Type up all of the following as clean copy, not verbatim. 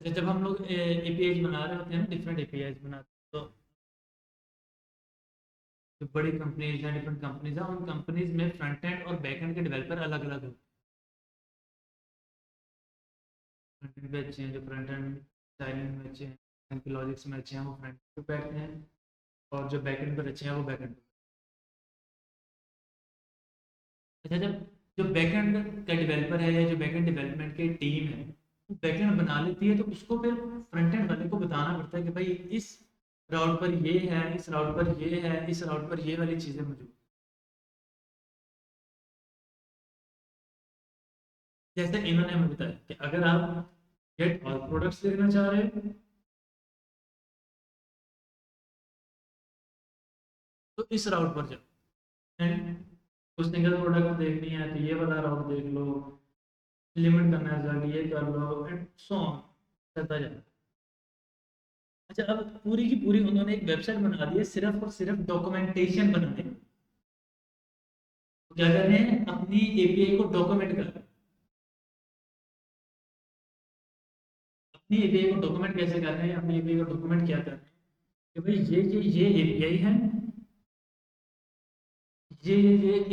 तो जब हम लोग एपीआई बना रहे होते हैं ना, डिफरेंट एपीआई बनाते हैं, तो जो बड़ी कंपनीज हैं, डिफरेंट कंपनीज हैं, उन कंपनीज में फ्रंट एंड और बैक एंड के डेवलपर अलग अलग होते हैं। फ्रंट एंड पे अच्छे हैं, जो फ्रंट एंड स्टाइलिंग में अच्छे हैं, लॉजिक्स में अच्छे हैं, वो फ्रंट पे बैठते हैं। और जो बैक एंड पर अच्छे हैं, वो बैक एंड। अच्छा, जब जो बैकएंड का डेवलपर है या जो बैकएंड डेवलपमेंट की टीम है, बैकएंड बना लेती है, तो उसको फिर फ्रंट एंड वाले को बताना पड़ता है कि भाई इस राउट पर ये है, इस राउट पर ये है, इस राउट पर ये वाली चीज़ें मौजूद। जैसे इन्होंने हमें बताया कि अगर आप गेट ऑल प्रोडक्ट्स देखना चाह रहे हो, तो इस राउट पर जाओ। एंड कुछ सिंगल प्रोडक्ट देखनी है तो ये वाला राउट देख लो, लिमिट करना है जल्दी ये कर लो, एंड सो ऑन चलता जाए। अच्छा, अब पूरी की पूरी उन्होंने एक वेबसाइट बना दी है सिर्फ और सिर्फ डॉक्यूमेंटेशन बनाने के लिए। तो क्या कर रहे हैं, अपनी एपीआई को डॉक्यूमेंट कर रहे हैं। अपनी एपीआई को डॉक्यूमेंट कैसे कर रहे हैं, अपनी एपीआई को डॉक्यूमेंट क्या कर रहे हैं कि भाई ये एपीआई है, ये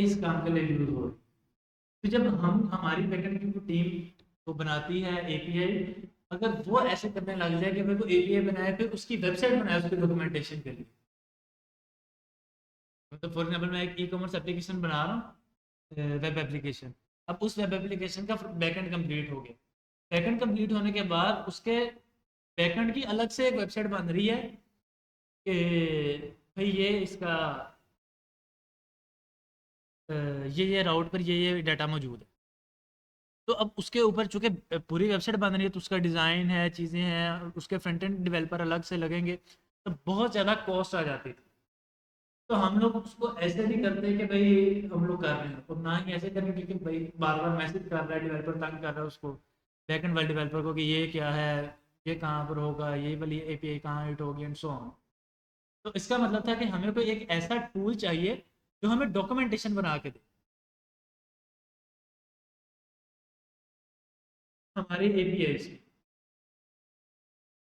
इस काम के लिए यूज हो रही है। तो जब हम हमारी बैकएंड की टीम को बनाती है एपीआई, अगर वो ऐसे करने लग जाए कि भाई वो एपीआई बनाए फिर उसकी वेबसाइट बनाए उसके डॉक्यूमेंटेशन के लिए। तो फॉर एग्जाम्पल मैं एक ई कॉमर्स एप्लीकेशन बना रहा हूँ, वेब एप्लीकेशन। अब उस वेब एप्लीकेशन का बैकएंड कंप्लीट हो गया। बैकएंड कंप्लीट होने के बाद उसके बैकएंड की अलग से एक वेबसाइट बन रही है कि भाई ये इसका ये राउट पर ये डाटा मौजूद है। तो अब उसके ऊपर चूंकि पूरी वेबसाइट बन रही है, तो उसका डिज़ाइन है, चीज़ें हैं, उसके फ्रंट एंड डेवलपर अलग से लगेंगे, तो बहुत ज़्यादा कॉस्ट आ जाती थी। तो हम लोग उसको ऐसे नहीं करते कि भाई हम लोग कर रहे हैं, और ना ही ऐसे करेंगे कि भाई बार बार मैसेज कर रहा है डेवलपर, तंग कर रहा है उसको, बैक एंड वाले डेवलपर को, कि ये क्या है, ये कहाँ पर होगा, ये वाली एपीआई कहाँ हिट होगी, एंड सो ऑन। तो इसका मतलब था कि हमें कोई एक ऐसा टूल चाहिए जो हमें डॉक्यूमेंटेशन बना के दे हमारे एपीआई से।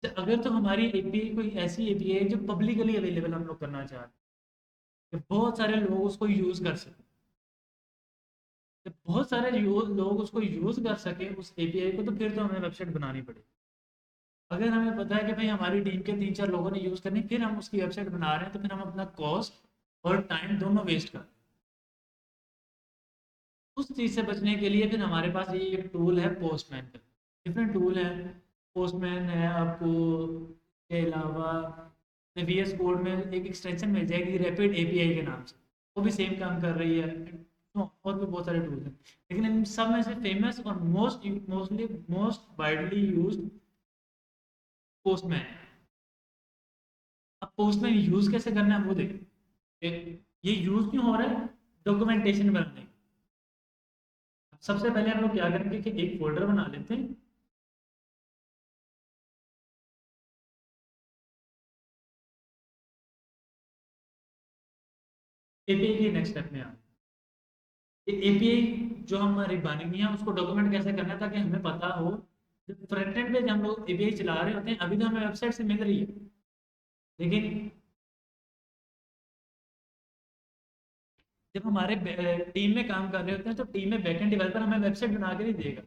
तो अगर तो हमारी एपीआई कोई ऐसी एपीआई है जो पब्लिकली अवेलेबल हम लोग करना चाह रहे हैं कि बहुत सारे लोग उसको यूज़ कर सकें, जब बहुत सारे लोग उसको यूज़ कर सके उस एपीआई को, तो फिर तो हमें वेबसाइट बनानी पड़ेगी। अगर हमें पता है कि भाई हमारी टीम के तीन चार लोगों ने यूज़ करनी, फिर हम उसकी वेबसाइट बना रहे हैं, तो फिर हम अपना कॉस्ट और टाइम दोनों वेस्ट कर। उस चीज़ से बचने के लिए फिर हमारे पास ये एक टूल है पोस्टमैन का। डिफरेंट टूल है, पोस्टमैन है आपको। के अलावा वी एस कोड में एक एक्सटेंशन मिल जाएगी रैपिड एपीआई के नाम से, वो भी सेम काम कर रही है। तो और भी बहुत सारे टूल्स हैं, लेकिन इन सब में से फेमस और मोस्ट वाइडली यूज्ड पोस्टमैन। अब पोस्टमैन यूज कैसे करना है वो देखिए। ये यूज क्यों हो रहा है, डॉक्यूमेंटेशन बनाने। सबसे पहले हम लोग क्या करेंगे कि एक फोल्डर बना लेते हैं। एपीआई के नेक्स्ट स्टेप में आ ये एपीआई जो हमारी बनेगी है उसको डॉक्यूमेंट कैसे करना है, ताकि हमें पता हो जब फ्रंट एंड पे जब हम लोग एपीआई चला रहे होते हैं, अभी तो हमें वेबसाइट से मिल रही है, लेकिन जब हमारे टीम में काम कर रहे होते हैं, तो टीम में बैकएंड डेवलपर हमें वेबसाइट बना के नहीं देगा।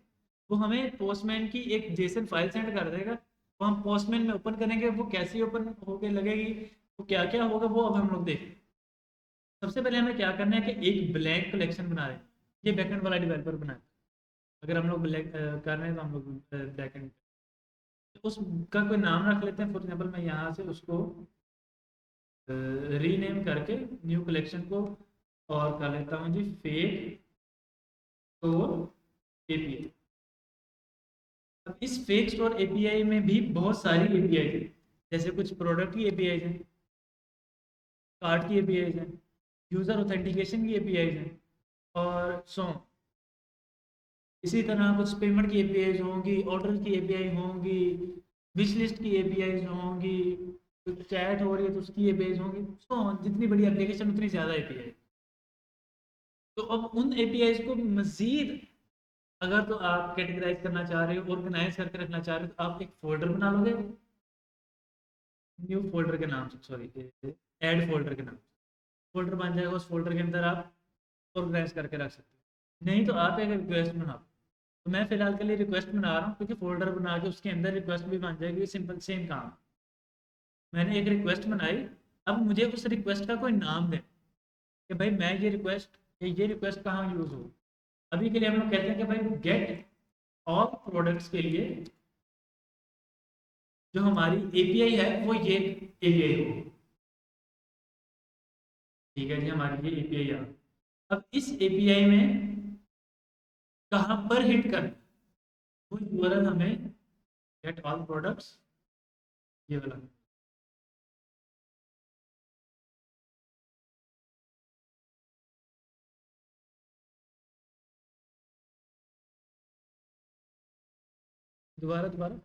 वो हमें पोस्टमैन की एक जेसन फाइल सेंड कर देगा, वो हम पोस्टमैन में ओपन करेंगे, वो कैसी ओपन होके लगेगी, वो क्या क्या होगा, वो अब हम लोग देखें। सबसे पहले हमें क्या करना है कि एक ब्लैंक कलेक्शन बना रहे हैं, ये बैकएंड वाला डेवलपर बनाए। अगर हम लोग ब्लैक कर रहे हैं तो हम लोग बैकएंड उसका कोई नाम रख लेते हैं। फॉर एग्जाम्पल मैं यहाँ से उसको रीनेम करके न्यू कलेक्शन को और कर लेता हूँ जी फेक स्टोर एपीआई। अब इस फेक स्टोर एपीआई में भी बहुत सारी एपीआई है, जैसे कुछ प्रोडक्ट की एपीआई हैं, कार्ड की एपीआई हैं, यूज़र ऑथेंटिकेशन की एपीआई हैं, और सो इसी तरह कुछ पेमेंट की एपीआई होंगी, ऑर्डर की एपीआई होंगी, विश लिस्ट की एपीआई होंगी, कुछ चैट हो रही है तो उसकी एपीआई होंगी। सो जितनी बड़ी एप्लीकेशन उतनी ज़्यादा एपीआई। तो अब उन एपीआई को मज़ीद अगर तो आप कैटेगराइज करना चाह रहे हो, ऑर्गेनाइज करके रखना चाह रहे हो, तो आप एक फोल्डर बना लोगे न्यू फोल्डर के नाम से, सॉरी ऐड फोल्डर के नाम से फोल्डर बन जाएगा। उस फोल्डर के अंदर आप ऑर्गेनाइज करके रख सकते हो। नहीं तो आप एक रिक्वेस्ट बनाओ। तो मैं फिलहाल के लिए रिक्वेस्ट बना रहा हूँ, क्योंकि फोल्डर बना के उसके अंदर रिक्वेस्ट भी बन जाएगी, सिंपल सेम काम। मैंने एक रिक्वेस्ट बनाई। अब मुझे उस रिक्वेस्ट का कोई नाम दे कि भाई मैं ये रिक्वेस्ट कहाँ यूज़ हो। अभी के लिए हम लोग कहते हैं कि भाई गेट ऑल प्रोडक्ट्स के लिए जो हमारी एपीआई है वो ये एपीआई हो। ठीक है जी, हमारी ये एपीआई आ। अब इस एपीआई में कहाँ पर हिट कर वो यूआरएल हमें गेट ऑल प्रोडक्ट्स ये वाला। दोबारा दोबारा।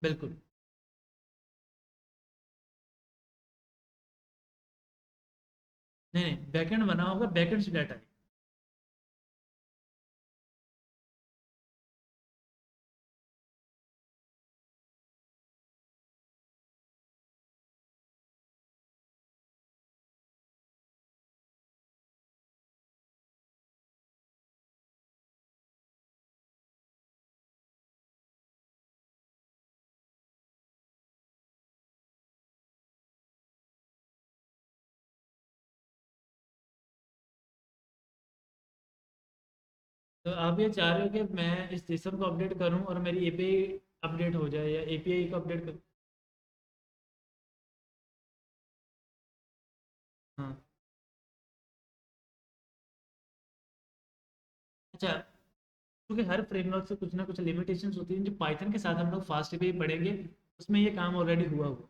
बिल्कुल। नहीं नहीं, बैकएंड बना होगा, बैकएंड से डाटा है। तो आप ये चाह रहे हो कि मैं इस सिस्टम को अपडेट करूं और मेरी एपीआई अपडेट हो जाए, या एपीआई को अपडेट कर। हाँ। अच्छा, क्योंकि हर फ्रेमवर्क से कुछ ना कुछ लिमिटेशंस होती हैं, जो पाइथन के साथ हम लोग फास्ट एपीआई पढ़ेंगे उसमें ये काम ऑलरेडी हुआ हुआ।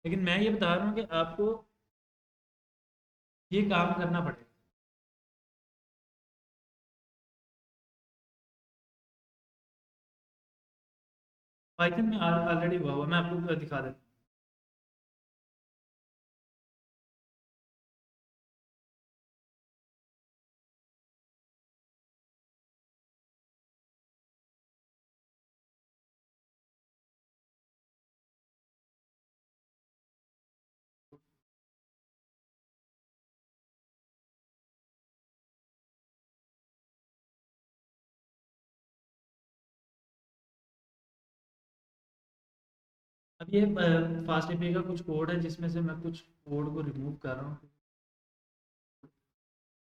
लेकिन मैं ये बता रहा हूँ कि आपको ये काम करना पड़ेगा। पाइथन में ऑलरेडी हुआ हुआ, मैं आपको दिखा देता हूँ। अब ये फास्ट एपीआई का कुछ कोड है, जिसमें से मैं कुछ कोड को रिमूव कर रहा हूँ,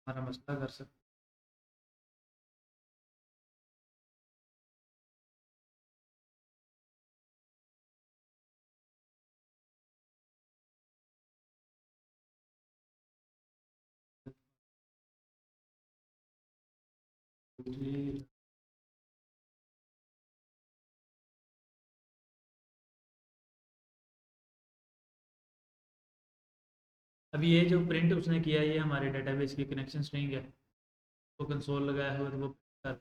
हमारा मसला कर सकते। अब ये जो प्रिंट उसने किया है, ये हमारे डेटाबेस की कनेक्शन स्ट्रिंग है। वो कंसोल लगाया हुआ है, तो वो कर।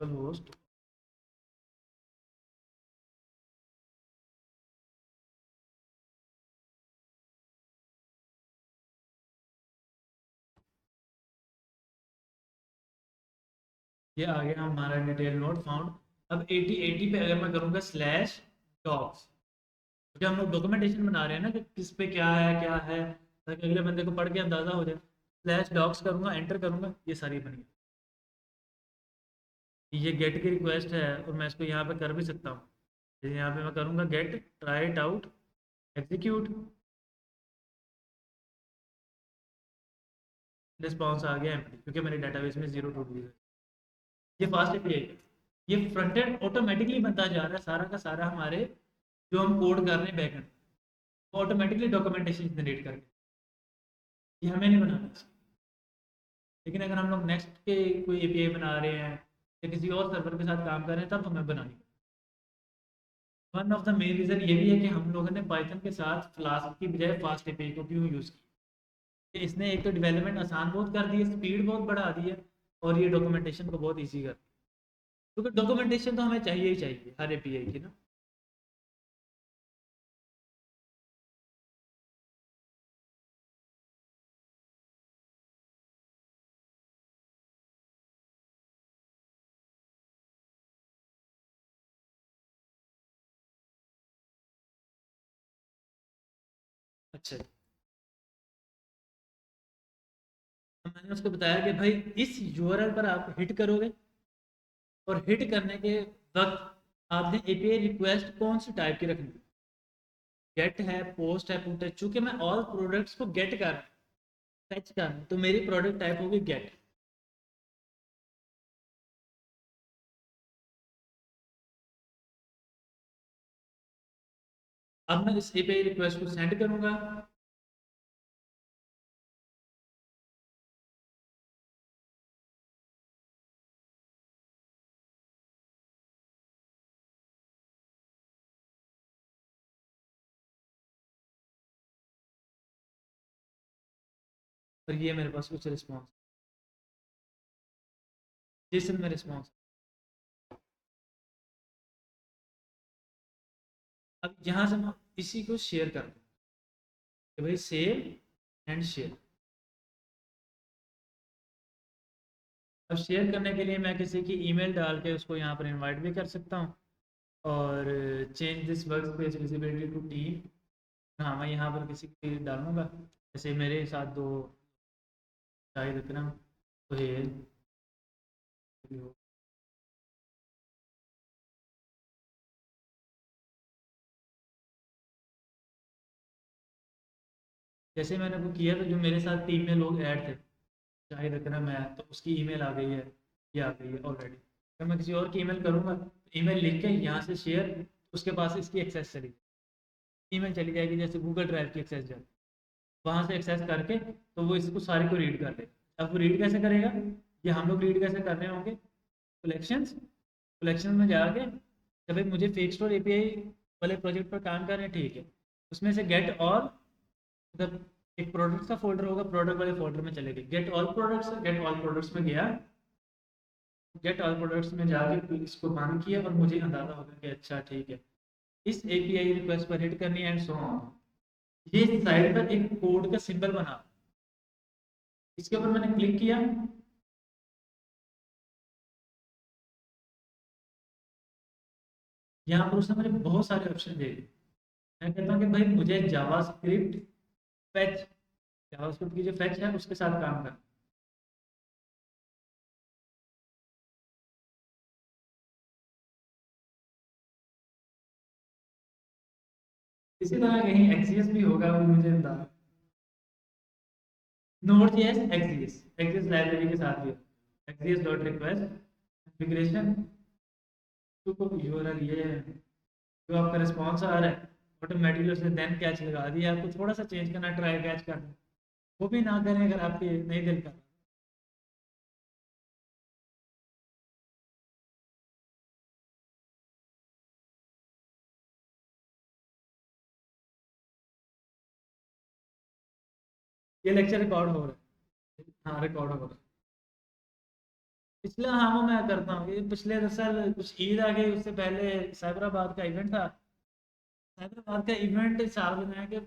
होस्ट। ये आ गया हमारा डिटेल नोट फाउंड। अब 80 पे अगर मैं करूँगा स्लैश डॉक्स, क्योंकि हम लोग डॉक्यूमेंटेशन बना रहे हैं ना कि किस पे क्या है, ताकि अगले बंदे को पढ़ के अंदाज़ा हो जाए। स्लैश डॉक्स करूँगा, एंटर करूँगा, ये सारी बन गई। ये गेट की रिक्वेस्ट है, और मैं इसको यहाँ पे कर भी सकता हूँ। जैसे यहाँ पे मैं करूँगा get try it out execute, response आ गया एम्प्टी, क्योंकि मेरे डाटाबेस में 0 टू 2 है। ये फास्ट एपीआई है। ये फ्रंट एंड ऑटोमेटिकली बनता जा रहा है, सारा का सारा हमारे जो हम कोड कर रहे हैं बैक एंड, वो ऑटोमेटिकली डॉक्यूमेंटेशन जनरेट करके, ये हमें नहीं बनाना। लेकिन अगर हम लोग नेक्स्ट के कोई एपीआई बना रहे हैं या किसी और सर्वर के साथ काम कर रहे हैं, तब हमें बनानी one of the main reason ये भी है कि हम लोगों ने पाइथन के साथ फ्लास्क की बजाय फास्ट एपीआई को क्यों यूज़ किया। इसने एक तो डेवलपमेंट आसान बहुत कर दी है, स्पीड बहुत बढ़ा दी है, और ये डॉक्यूमेंटेशन को बहुत ईजी कर दिया, क्योंकि डॉक्यूमेंटेशन तो हमें चाहिए ही चाहिए हर एपीआई की ना। अच्छा, तो मैंने उसको बताया कि भाई इस यूआरएल पर आप हिट करोगे, और हिट करने के वक्त आपने एपीआई रिक्वेस्ट कौन सी टाइप की रखनी है, गेट है, पोस्ट है, पुट है। चूंकि मैं ऑल प्रोडक्ट्स को गेट कर रहा हूँ, फेच कर रहा हूँ, तो मेरी प्रोडक्ट टाइप होगी गेट। अब मैं इस एपीआई रिक्वेस्ट को सेंड करूंगा, और ये मेरे पास कुछ रिस्पॉन्स, जिस में रिस्पॉन्स। अब यहाँ से मैं इसी को शेयर कर दूँ कि भाई सेव एंड शेयर। अब शेयर करने के लिए मैं किसी की ईमेल डाल के उसको यहाँ पर इनवाइट भी कर सकता हूँ, और change this workspace visibility to team. हाँ, मैं यहाँ पर किसी की डालूंगा, जैसे मेरे साथ दो शाहिद इकरम, सुहेल, जैसे मैंने वो किया तो जो मेरे साथ टीम में लोग ऐड थे, शाहिद अकरम है, तो उसकी ईमेल आ गई है, ये आ गई है ऑलरेडी। अगर मैं किसी और की ईमेल करूँगा तो ईमेल लिख के यहाँ से शेयर, उसके पास इसकी एक्सेस चली ईमेल चली जाएगी, जैसे गूगल ड्राइव की एक्सेस जाती, वहाँ से एक्सेस करके तो वो इसको सारी को रीड कर लेगा। अब वो रीड कैसे करेगा, ये हम लोग रीड कैसे करने होंगे, कलेक्शंस, कलेक्शन में जाके जब भाई मुझे फेक स्टोर एपीआई वाले प्रोजेक्ट पर काम कर रहे हैं, ठीक है, उसमें से गेट ऑल, मतलब एक प्रोडक्ट्स का फोल्डर होगा, प्रोडक्ट वाले फोल्डर में चले गए, गेट ऑल प्रोडक्ट्स में गया, गेट ऑल प्रोडक्ट्स में जाके इसको बंद किया, और मुझे अंदाजा होगा कि अच्छा ठीक है, इस एपीआई रिक्वेस्ट पर हिट करनी एंड सो ऑन। ये साइड पर एक कोड का सिंबल बना, इसके ऊपर मैंने क्लिक किया, यहाँ पर उसने मुझे बहुत सारे ऑप्शन दे दिए। मैं कहता हूँ कि भाई मुझे जावास्क्रिप्ट फैच, जावास्क्रिप्ट की जो फैच है उसके साथ काम कर। इसी तरह कहीं एक्सीएस भी होगा, वो मुझे अंदाजा। Node JS axios, axios library के साथ भी axios dot request configuration to URL, ये जो आपका रिस्पॉन्स आ रहा है ऑटोमेटिकली उसने देन कैच लगा दिया, आपको थोड़ा सा चेंज करना, ट्राई कैच करना, वो भी ना करें अगर आपके नहीं दिल कर। ये लेक्चर रिकॉर्ड हो रहा है, हाँ रिकॉर्ड हो रहा है। पिछला, हाँ वो मैं करता हूँ, ये पिछले दरअसल कुछ ईद आ गई, उससे पहले साइबराबाद का इवेंट था। हैदराबाद का इवेंट साल में है कि